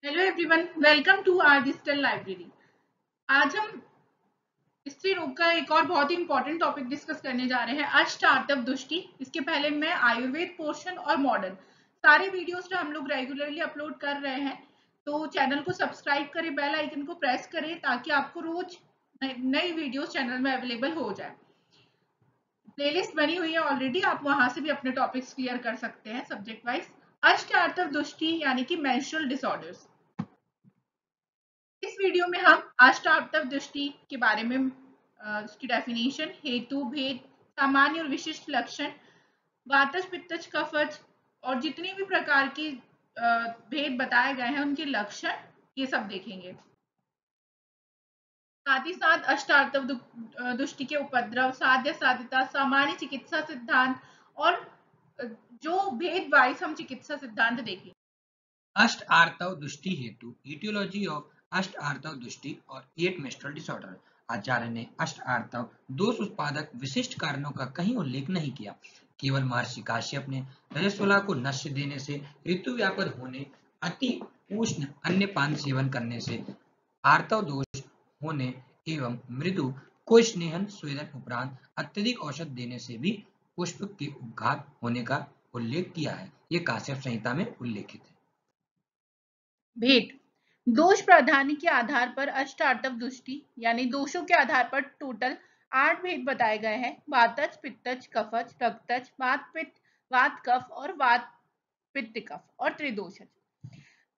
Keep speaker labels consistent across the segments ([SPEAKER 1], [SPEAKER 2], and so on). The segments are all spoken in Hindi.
[SPEAKER 1] Hello everyone, welcome to our digital library. आज हम स्त्री रोग का एक और बहुत ही इंपॉर्टेंट टॉपिक डिस्कस करने जा रहे हैं, अष्टार्तव दृष्टि। इसके पहले मैं आयुर्वेद पोर्शन और मॉडर्न सारे वीडियोस जो हम लोग रेगुलरली अपलोड कर रहे हैं, तो चैनल को सब्सक्राइब करें, बेल आइकन को प्रेस करें ताकि आपको रोज नई वीडियोस चैनल में अवेलेबल हो जाए। प्लेलिस्ट बनी हुई है ऑलरेडी, आप वहां से भी अपने टॉपिक्स क्लियर कर सकते हैं सब्जेक्ट वाइज। अष्टार्तव दृष्टि यानी कि मेंस्ट्रुअल डिसऑर्डर्स। इस वीडियो में हम अष्टावक्र दृष्टि के बारे में उसकी डेफिनेशन, हेतु, भेद, सामान्य और विशिष्ट लक्षण, वातज, पित्तज, कफज और जितनी भी प्रकार के भेद बताए गए हैं उनके लक्षण, ये सब देखेंगे। साथ ही साथ अष्टार्तव दृष्टि के उपद्रव, साध्य साध्यता, सामान्य चिकित्सा सिद्धांत और जो भेद वाइज हम चिकित्सा सिद्धांत देखेंगे।
[SPEAKER 2] अष्ट आर्तव दृष्टि हेतु इटियोलॉजी ऑफ अष्ट आर्तव दृष्टि और 8 मेंस्ट्रुअल डिसऑर्डर। आचार्य ने अष्ट आर्तव दोष उत्पादक विशिष्ट कारणों का कहीं उल्लेख नहीं किया। केवल महर्षि काश्यप ने रजस्वला को नश्य देने से, ऋतु व्यापद होने, अति उष्ण अन्य पान सेवन करने से, आर्तव दोष होने एवं मृदु को स्नेहन स्वेदन उपरांत अत्यधिक औषध देने से भी पुष्प के उपघात होने का उल्लेख किया है। ये काश्यप संहिता में उल्लेखित है।
[SPEAKER 1] भेद, दोष प्राधान्य के आधार पर अष्टार्तव दृष्टि यानी दोषों के आधार पर टोटल 8 भेद बताए गए हैं। वातज, पित्तज, कफज, रक्तज, वात पित्त, वात कफ और वात पित्त कफ और त्रिदोषज।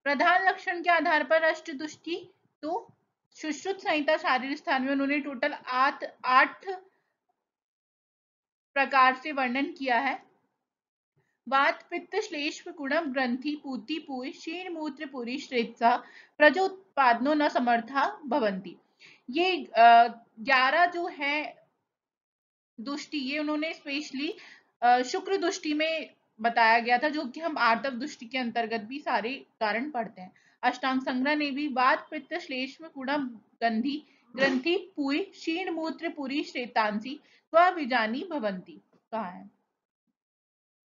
[SPEAKER 1] प्रधान लक्षण के आधार पर अष्ट दृष्टि, तो सुश्रुत संहिता शारीरिक स्थान में उन्होंने टोटल 8 प्रकार से वर्णन किया है। वात पित्त श्लेष्म गुणम ग्रंथि पूति पूय क्षीण मूत्र पुरी श्रेत्सा प्रजोत्पादनो न समर्था भवंती। ये 11 जो है दुष्टि, ये उन्होंने स्पेशली शुक्र दुष्टि में बताया गया था, जो कि हम आर्तव दुष्टि के अंतर्गत भी सारे कारण पढ़ते हैं। अष्टांग संग्रह ने भी वात पित्त श्लेष्म गुणम गंधि ग्रंथि पूय क्षीण मूत्र पुरी श्रेतांसी स्वविजानी भवंती कहा है।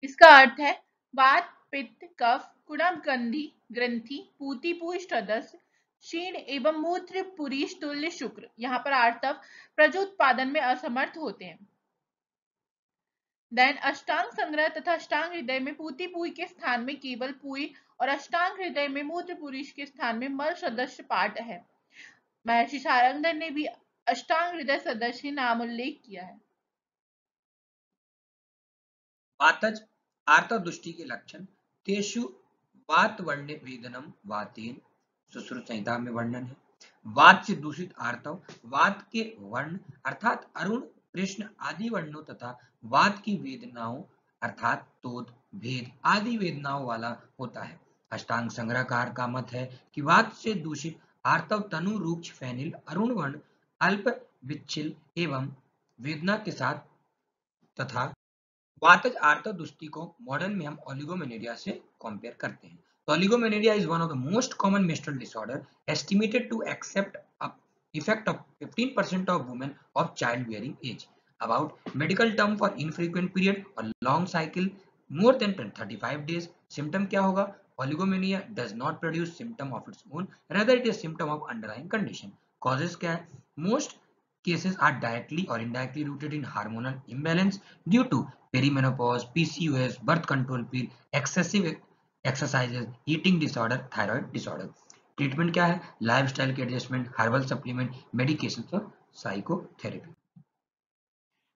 [SPEAKER 1] इसका अर्थ है वात पित्त कफ कुणमगंधी ग्रंथि पूति पुष्टदस क्षीण एवं मूत्र पुरीश तुल्य शुक्र, यहाँ पर आर्तव प्रजोत्पादन में असमर्थ होते हैं। देन अष्टांग संग्रह तथा अष्टांग हृदय में पूति पुई के स्थान में केवल पुई और अष्टांग हृदय में मूत्र पुरीश के स्थान में मल सदस्य पाठ है। महर्षि सारंगधर ने भी अष्टांग हृदय सदस्य नाम उल्लेख किया है।
[SPEAKER 2] वातज आर्तव दृष्टि के लक्षण, तेषु वात वर्ण वेदनम वातेन, सुश्रुत संहिता में वर्णन है। वात से दूषित आर्तव वात के वर्ण अर्थात अरुण, कृष्ण आदि वर्णों तथा वात की वेदनाओं अर्थात तोद, भेद आदि वेदनाओं वाला होता है। अष्टांग संग्रहकार का मत है कि वात से दूषित आर्तव तनु रूक्ष फैनिल अरुण वर्ण अल्प विच्छिल एवं वेदना के साथ तथा वातज आर्तव दृष्टि को मॉडर्न में हम ओलिगोमेनेरिया से कंपेयर करते हैं। तो oligomenorrhoea is one of the most common menstrual disorder estimated to except effect of 15% of women of childbearing age. About medical term for infrequent period or long cycle more than 35 days. Symptom क्या होगा? Oligomania does not produce symptom of its own, rather it is symptom of underlying condition. Causes क्या है? Most cases are directly or indirectly rooted in hormonal imbalance due to perimenopause, PCOS, birth control pill, excessive exercises, eating disorder, thyroid disorder. Treatment क्या है? लाइफस्टाइल के एडजस्टमेंट, हर्बल सप्लीमेंट, मेडिकेशन और साइकोथेरेपी।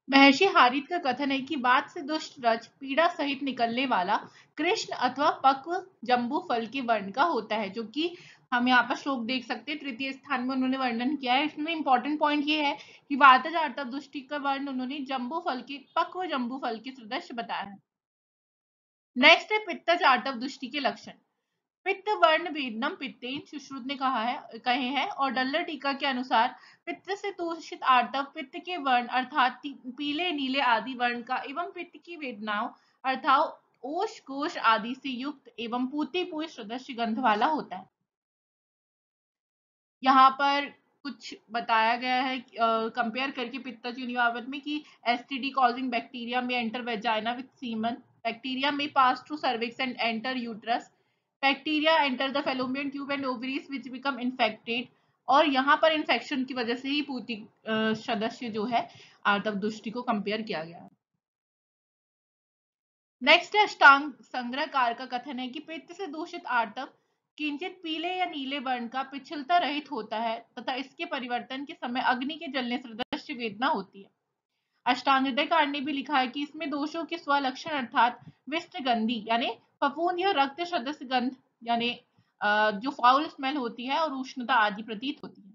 [SPEAKER 1] महर्षि हारीत का कथन है कि वात से दुष्ट रज पीड़ा सहित निकलने वाला कृष्ण अथवा पक्व जम्बू फल के वर्ण का होता है, जो कि हम यहाँ पर श्लोक देख सकते हैं, तृतीय स्थान में उन्होंने वर्णन किया है। इसमें इंपॉर्टेंट पॉइंट ये है कि वातज आर्तव दृष्टि का वर्ण उन्होंने जम्बू फल के पक्व जम्बू फल के सदृश बताया है। नेक्स्ट है पित्तज आर्तव दृष्टि के लक्षण। पित्त वर्ण वेदनम पित्तेन, सुश्रुत ने कहे हैं और डल्लर टीका के अनुसार पित्त से दूषित आर्तव पित्त के वर्ण अर्थात पीले नीले आदि वर्ण का एवं पित्त की वेदनाओं अर्थात ओष कोश आदि से युक्त एवं पूती पूय सदस्य गंध वाला होता है। यहाँ पर कुछ बताया गया है कंपेयर करके पित्तज यूनिवावत में कि STD causing bacteria may enter vagina with semen, bacteria may pass through cervix and enter uterus, bacteria enter the fallopian tube and ovaries which become infected, और यहाँ पर इन्फेक्शन की वजह से ही पूती सदस्य जो है आर्तव दुष्टि को कंपेयर किया गया है। नेक्स्ट है अष्टांग संग्रहकार का कथन है कि पित्त से दूषित आर्तव किंचित पीले या नीले वर्ण का पिछलता रहित होता है तथा इसके परिवर्तन के समय अग्नि के जलने सदृश वेदना होती है। अष्टांग हृदयकार ने भी लिखा है कि इसमें दोषों के स्वलक्षण अर्थात विष्ट गंधी यानी फफूंद या रक्त सदस्य गंध यानी जो फाउल स्मेल होती है और उष्णता आदि प्रतीत होती है।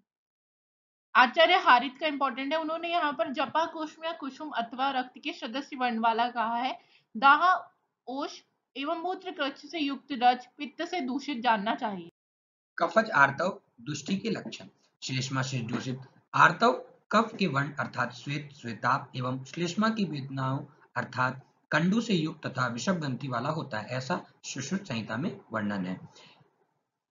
[SPEAKER 1] आचार्य हारित का इंपॉर्टेंट है, उन्होंने यहाँ पर जपा कुसुम या कुसुम अथवा रक्त के सदस्य वर्ण वाला कहा है। दाह ओष एवं मूत्र कक्ष से युक्त रज पित्त से दूषित जानना चाहिए।
[SPEAKER 2] कफज आर्तव दुष्टि के लक्षण। श्लेष्मा से दूषित आर्तव कफ के वर्ण अर्थात श्वेत श्वेताब एवं श्लेष्मा की वेदनाओं अर्थात कंडू से युक्त तथा विषम ग्रंथि वाला होता है, ऐसा सुश्रुत संहिता में वर्णन है।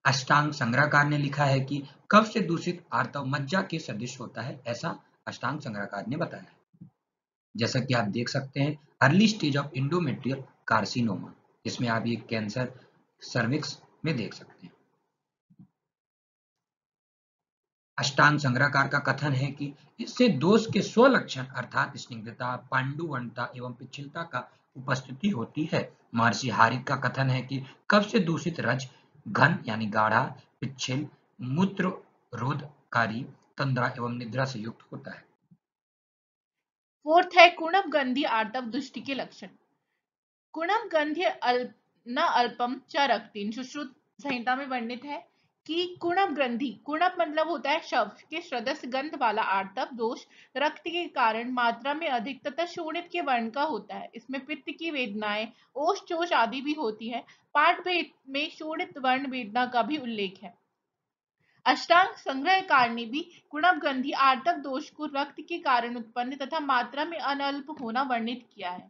[SPEAKER 2] अष्टांग संग्रहकार ने लिखा है कि कफ से दूषित आर्तव मज्जा के सदृश होता है, ऐसा अष्टांग संग्रहकार ने बताया। जैसा कि आप देख सकते हैं early stage of endometrial carcinoma, इसमें आप ये कैंसर सर्विक्स में देख सकते हैं। अष्टांग संग्रहकार का कथन है कि इससे दोष के स्वलक्षण अर्थात स्निग्धता, पांडुवंता एवं पिछलता का उपस्थिति होती है। महर्षि हारित का कथन है कि कफ से दूषित रज घन यानी गाढ़ा, पिच्छल, मूत्र रोधकारी, तंद्रा एवं निद्रा से युक्त होता है।
[SPEAKER 1] फोर्थ है कुणप गंधी आर्तव दुष्टि के लक्षण। कुणप गंध्य न अल्पम च रक्तिन सुश्रुत संहिता में वर्णित है कि कुणप ग्रंथि, कुणप मतलब होता है शव के सदस्य गंध वाला आर्तव दोष रक्त के कारण मात्रा में अधिक तथा शोणित के वर्ण का होता है। इसमें पित्त की वेदनाएं, ओष चोष आदि भी होती है। पाठ भेद में शोणित वर्ण वेदना का भी उल्लेख है। अष्टांग संग्रहकार ने भी कुणपगंधी आर्तव दोष को रक्त के कारण उत्पन्न तथा मात्रा में अनल्प होना वर्णित किया है।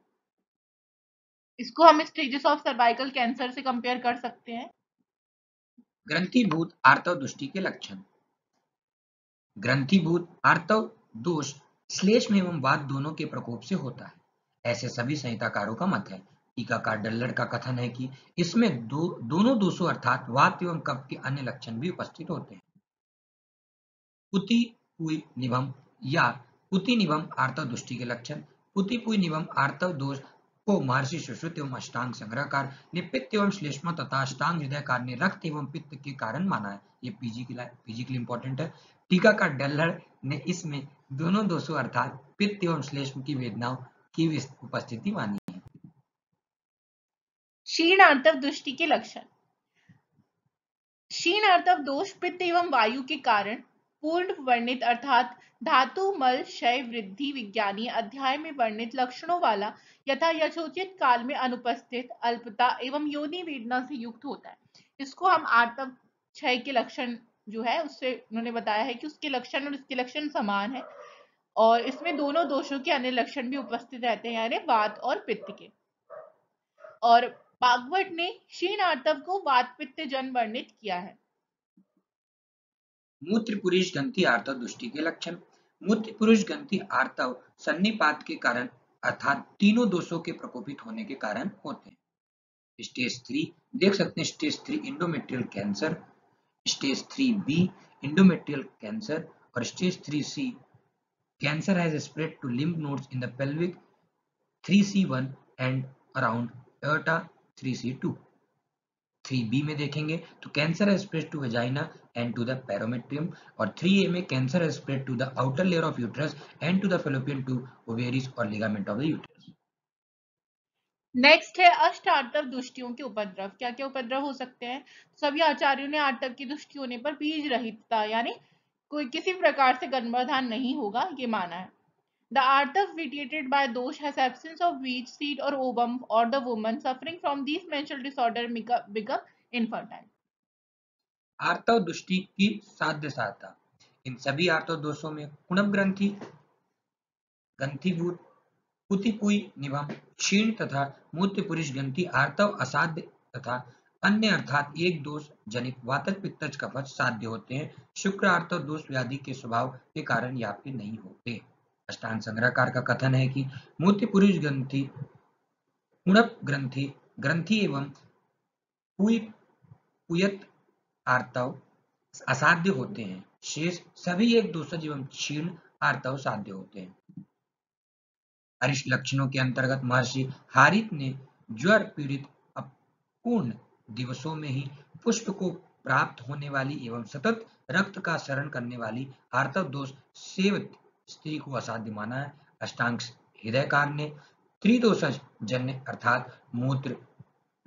[SPEAKER 1] इसको हम स्टेजेस ऑफ सर्वाइकल कैंसर से कंपेयर कर सकते हैं।
[SPEAKER 2] ग्रंथिभूत आर्तव दुष्टि के लक्षण। ग्रंथिभूत आर्तव दोष श्लेष्म एवं वात दोनों के प्रकोप से होता है, ऐसे सभी संहिताकारों का मत है। टीकाकार डल्लर का कथन है कि इसमें दोनों दोषों अर्थात वात एवं कफ के अन्य लक्षण भी उपस्थित होते हैं। पुति पुई निभम या पुति निभम आर्तव दुष्टि के लक्षण। पुति पुई निभम आर्तव दोष को महर्षि सुश्रुत एवं अष्टांग संग्रहकार ने पित्त एवं श्लेष्मा तथा अष्टांग हृदयकार ने रक्त एवं पित्त के कारण माना है। ये पीजी के लिए इंपॉर्टेंट है। टीकाकार डल्लर ने इसमें दोनों दोषों अर्थात पित्त एवं श्लेष्म की वेदनाओं की उपस्थिति मानी है।
[SPEAKER 1] क्षीण आर्तव दुष्टि के लक्षण। क्षीण आर्तव दोष पित्त एवं वायु के कारण पूर्ण वर्णित अर्थात धातु मल क्षय वृद्धि विज्ञानीय अध्याय में वर्णित लक्षणों वाला यथा यथोचित काल में अनुपस्थित अल्पता एवं योनि वेदना से युक्त होता है। इसको हम आर्तव क्षय के लक्षण जो है उससे उन्होंने बताया है कि उसके लक्षण और इसके लक्षण समान है और इसमें दोनों दोषों के अन्य लक्षण भी उपस्थित रहते हैं यानी वात और पित्त के। और भागवत ने क्षीण आर्तव को वात पित्त जन वर्णित किया है।
[SPEAKER 2] मूत्र पुरुष ग्रंथि आर्तव दुष्टि के लक्षण। मूत्र पुरुष ग्रंथि आर्तव सन्निपात के कारण अर्थात तीनों दोषों के प्रकोपित होने के कारण होते हैं। स्टेज 3 देख सकते हैं, stage 3 endometrial cancer, stage 3B endometrial cancer और stage 3C cancer has spread to lymph nodes in the pelvic 3C1 and around aorta 3C2। 3B में देखेंगे तो कैंसर है spread to vagina and to the perimetrium और 3A में कैंसर है spread to the outer layer of uterus and to the fallopian tube, ovaries और ligament of the uterus.
[SPEAKER 1] Next है अष्ट आर्तव दुष्टियों के उपद्रव। क्या क्या उपद्रव हो सकते हैं? सभी आचार्यों ने आर्तव की दुष्टि होने पर बीज रहितता यानी कोई किसी प्रकार से गर्भाधान नहीं होगा ये माना है। The artav vitiated by dosh has absence of beach, seed or ovum, or the woman suffering from these menstrual disorder become infertile.
[SPEAKER 2] आर्तव दुष्टि की साध्य सहायता। इन सभी आर्तव दोषों में कुणप ग्रंथि, ग्रंथिभूत, पुतिपुई निभम, क्षीण तथा मूत्र पुरुष ग्रंथि आर्तव असाध्य तथा अन्य अर्थात एक दोष जनित वातज पित्तज कफज साध्य होते हैं। शुक्र आर्तव दोष व्याधि के स्वभाव के कारण याप्य नहीं होते। अष्टांग संग्रहकार का कथन है कि मूत्र पुरुष ग्रंथि, कुणप ग्रंथि, ग्रंथि एवं पुई पुयत आर्तव असाध्य होते हैं। शेष सभी एक दोषज एवं क्षीण आर्तव साध्य होते हैं। अरिष्ट लक्षणों के अंतर्गत महर्षि हारित ने ज्वर पीड़ित अपूर्ण दिवसों में ही पुष्प को प्राप्त होने वाली एवं सतत रक्त का शरण करने वाली आर्तव दोष सेवित स्त्री को असाध्य माना है। अष्टांग हृदयकार ने त्रिदोषज जन्य अर्थात मूत्र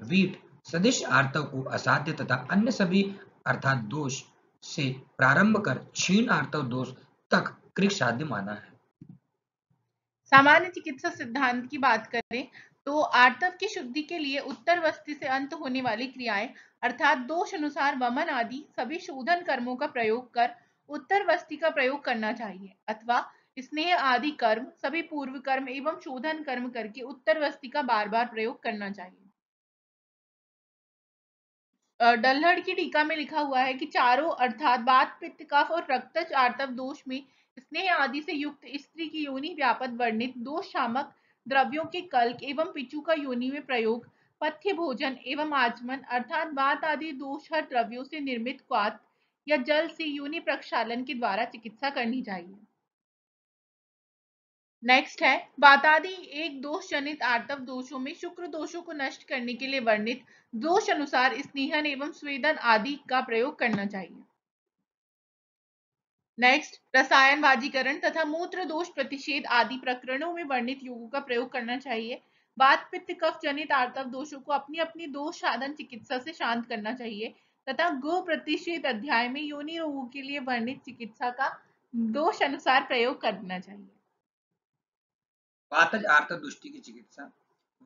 [SPEAKER 2] वीट सदिश आर्तव को असाध्य तथा अन्य सभी अर्थात दोष से प्रारंभ कर क्षीण आर्तव दोष तक कृत साध्य माना है।
[SPEAKER 1] सामान्य चिकित्सा सिद्धांत की बात करें तो आर्तव की शुद्धि के लिए उत्तर वस्ती से अंत होने वाली क्रियाएं अर्थात दोष अनुसार वमन आदि सभी शोधन कर्मों का प्रयोग कर उत्तर वस्ती का प्रयोग करना चाहिए अथवा स्नेह आदि कर्म सभी पूर्व कर्म एवं शोधन कर्म करके उत्तर वस्ती का बार बार प्रयोग करना चाहिए। डल्हड़ की टीका में लिखा हुआ है कि चारों अर्थात वात पित्त कफ और रक्तज आर्तव दोष में स्नेह आदि से युक्त स्त्री की योनि व्यापक वर्णित दोष शामक द्रव्यों के कल्क एवं पिचु का योनि में प्रयोग पथ्य भोजन एवं आचमन अर्थात वात आदि दोषहर द्रव्यों से निर्मित क्वाथ या जल से योनि प्रक्षालन के द्वारा चिकित्सा करनी चाहिए। नेक्स्ट है वातादि एक दोष जनित आर्तव दोषों में शुक्र दोषों को नष्ट करने के लिए वर्णित दोष अनुसार स्नेहन एवं स्वेदन आदि का प्रयोग करना चाहिए। नेक्स्ट रसायन वाजीकरण तथा मूत्र दोष प्रतिषेध आदि प्रकरणों में वर्णित योगों का प्रयोग करना चाहिए। वात पित्त कफ जनित आर्तव दोषों को अपनी अपनी दोष साधन चिकित्सा से शांत करना चाहिए तथा गो प्रतिषेध अध्याय में योनि रोगों के लिए वर्णित चिकित्सा का दोष अनुसार प्रयोग करना चाहिए।
[SPEAKER 2] वातज आर्तव दुष्टि की चिकित्सा।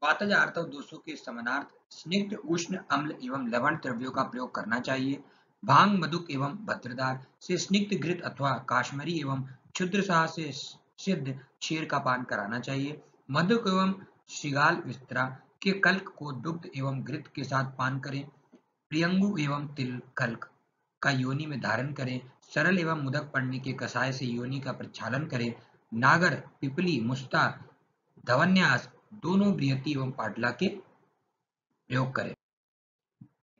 [SPEAKER 2] वातज आर्तव दोषों के समानार्थ स्निग्ध उष्ण अम्ल एवं लवण द्रव्यों का प्रयोग करना चाहिए। भांग मधुक एवं भद्रदार से स्निग्ध घृत अथवा काश्मीरी एवं क्षुद्रसाह से सिद्ध क्षीर का पान कराना चाहिए। मधुक एवं श्रृगाल विस्तरा के कल्क को दुग्ध एवं घृत के साथ पान करें। प्रियंगु एवं तिल कल्क का योनि में धारण करें। सरल एवं मुदक पड़ने के कषाय से योनि का प्रक्षालन करें। नागर पिपली मुस्ता धवन्यास दोनों बृहति एवं पाटला के प्रयोग करें।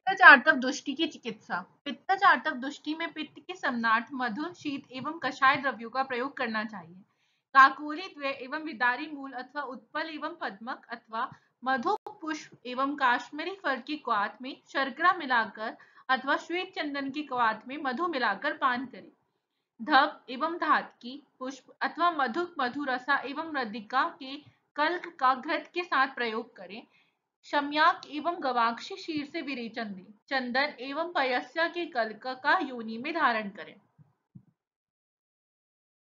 [SPEAKER 1] पित्तज आर्तव दुष्टि की चिकित्सा। पित्तज आर्तव दुष्टि में पित्त के सम्नाट मधुर शीत एवं कषाय द्रव्यों का प्रयोग करना चाहिए। काकोरी द्वय एवं विदारी मूल अथवा उत्पल एवं पद्मक अथवा मधु पुष्प एवं काश्मीरी फल की क्वाथ में शर्करा मिलाकर अथवा श्वेत चंदन की क्वाथ में मधु मिलाकर पान करें। धब एवं धातकी पुष्प अथवा मधुक मधुरसा एवं मृदिका के कल्क का घृत के साथ प्रयोग करें। शम्याक एवं गवाक्षी शीर से विरेचन दें। चंदन एवं पयस्या के कल्क का योनि में धारण करें।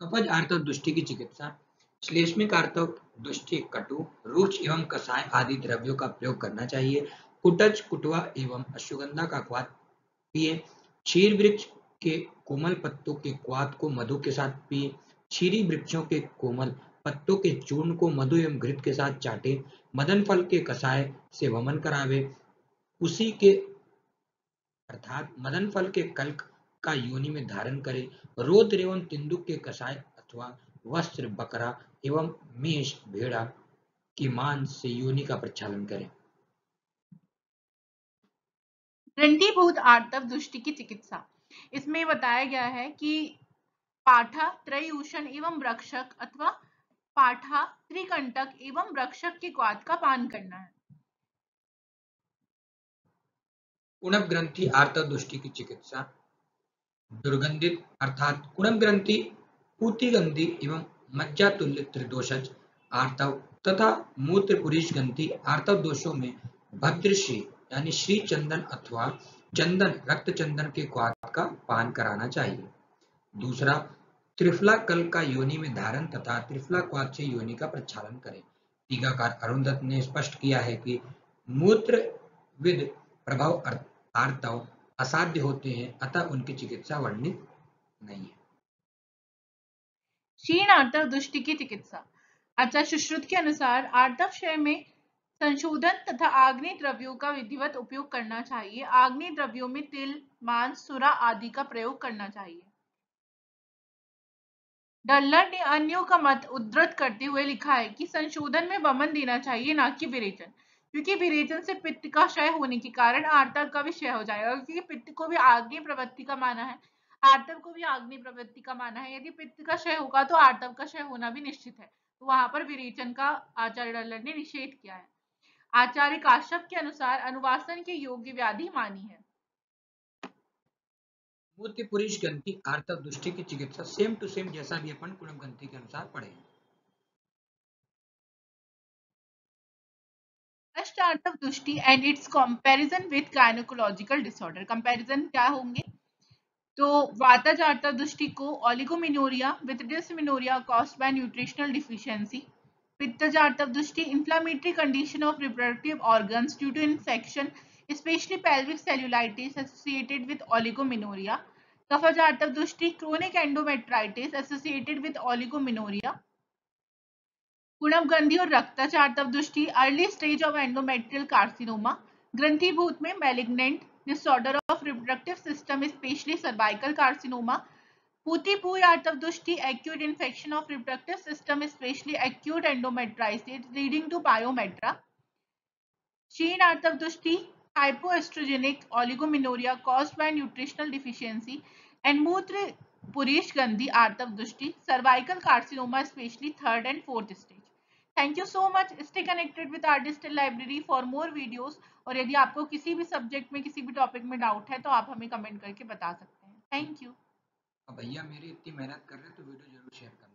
[SPEAKER 2] कपज आर्तव दुष्टि की चिकित्सा। श्लेष्मिक आर्तव दुष्टि कटु रुक्ष एवं कषाय आदि द्रव्यों का प्रयोग करना चाहिए। कुटज कुटवा एवं अश्वगंधा का क्वाथ पिए। क्षीर वृक्ष के कोमल पत्तों के क्वाथ को मधु के साथ पिए। क्षीरी वृक्षों के कोमल पत्तों के चूर्ण को मधु एवं घृत के साथ चाटे। मदन फल के कषाय से वमन करावे। उसी के अर्थात मदन फल के कल्क का योनि में धारण करे। रौद्र एवं तिंदुक के कषाय अथवा वस्त्र बकरा एवं मेष भेड़ा की मांस से योनि का प्रक्षालन करें।
[SPEAKER 1] ग्रंथिभूत आर्तव दुष्टि की चिकित्सा। इसमें बताया गया है कि पाठा त्रयूषण एवं वृक्षक अथवा पाठा त्रिकंटक एवं वृक्षक के क्वाथ का पान करना है।
[SPEAKER 2] कुणप ग्रंथि आर्तव दुष्टि की चिकित्सा। दुर्गंधित अर्थात कुणप ग्रंथि पूतिगंधि एवं मज्जा तुल्य त्रिदोषज आर्तव तथा मूत्र पुरुष ग्रंथि आर्तव दोषों में भद्रश्री यानी श्री चंदन अथवा चंदन रक्त चंदन के क्वाथ का पान कराना चाहिए। दूसरा त्रिफला कल का योनि में धारण तथा त्रिफला क्वाथ से योनि का प्रक्षालन करें। टीकाकार अरुंधत ने स्पष्ट किया है कि मूत्र विद प्रभाव आर्तव असाध्य होते हैं अतः उनकी चिकित्सा वर्णित नहीं है।
[SPEAKER 1] क्षीण आर्तव दुष्टि की चिकित्सा। आचार्य सुश्रुत के अनुसार आर्तव क्षय में संशोधन तथा आग्नेय द्रव्यों का विधिवत उपयोग करना चाहिए। आग्नेय द्रव्यों में तिल मांस सुरा आदि का प्रयोग करना चाहिए। डल्लर ने अन्यों का मत उद्धृत करते हुए लिखा है कि संशोधन में वमन देना चाहिए ना कि विरेचन। क्योंकि विरेचन से पित्त का क्षय होने के कारण आर्तव का भी क्षय हो जाएगा, क्योंकि पित्त को भी आग्नेय प्रवृत्ति का माना है, आर्तव को भी आग्नेय प्रवृत्ति का माना है। यदि पित्त का क्षय होगा तो आर्तव का क्षय होना भी निश्चित है, तो वहां पर विरेचन का आचार्य डल्लर ने निषेध किया है। आचार्य काश्यप के अनुसार अनुवासन के योग्य व्याधि मानी है।
[SPEAKER 2] मूत्र पुरुष ग्रंथि आर्तव दुष्टि की चिकित्सा सेम टू सेम जैसा भी अपन कुणव ग्रंथि के अनुसार पढ़े।
[SPEAKER 1] फर्स्ट आर्तव दुष्टि and its comparison with gynaecological disorder. Comparison क्या होंगे? तो वातज आर्तव दुष्टि को oligomenorrhoea with dysmenorrhoea caused by nutritional deficiency. पित्तज आर्तव दुष्टि inflammatory condition of reproductive organs due to infection especially pelvic cellulitis associated with oligomenoria. कफज आर्तव दुष्टि chronic endometritis associated with oligomenoria. कुणव ग्रंथि और रक्तज आर्तव दुष्टि early stage of endometrial carcinoma. ग्रंथिभूत में malignant disorder of reproductive system specially cervical carcinoma. पूती आर्तव दुष्टि acute infection of reproductive system especially acute endometritis leading to pyometra. क्षीण आर्तव दुष्टि hypoestrogenic oligomenoria caused by nutritional deficiency. And मूत्र पुरीश गंधी आर्तव दुष्टि cervical carcinoma especially third and fourth stage. Thank you so much. Stay connected with our digital library for more videos. और यदि आपको किसी भी सब्जेक्ट में किसी भी टॉपिक में डाउट है तो आप हमें कमेंट करके बता सकते हैं। Thank you.
[SPEAKER 2] अब भैया मेरी इतनी मेहनत कर रहे हैं तो वीडियो जरूर शेयर करना।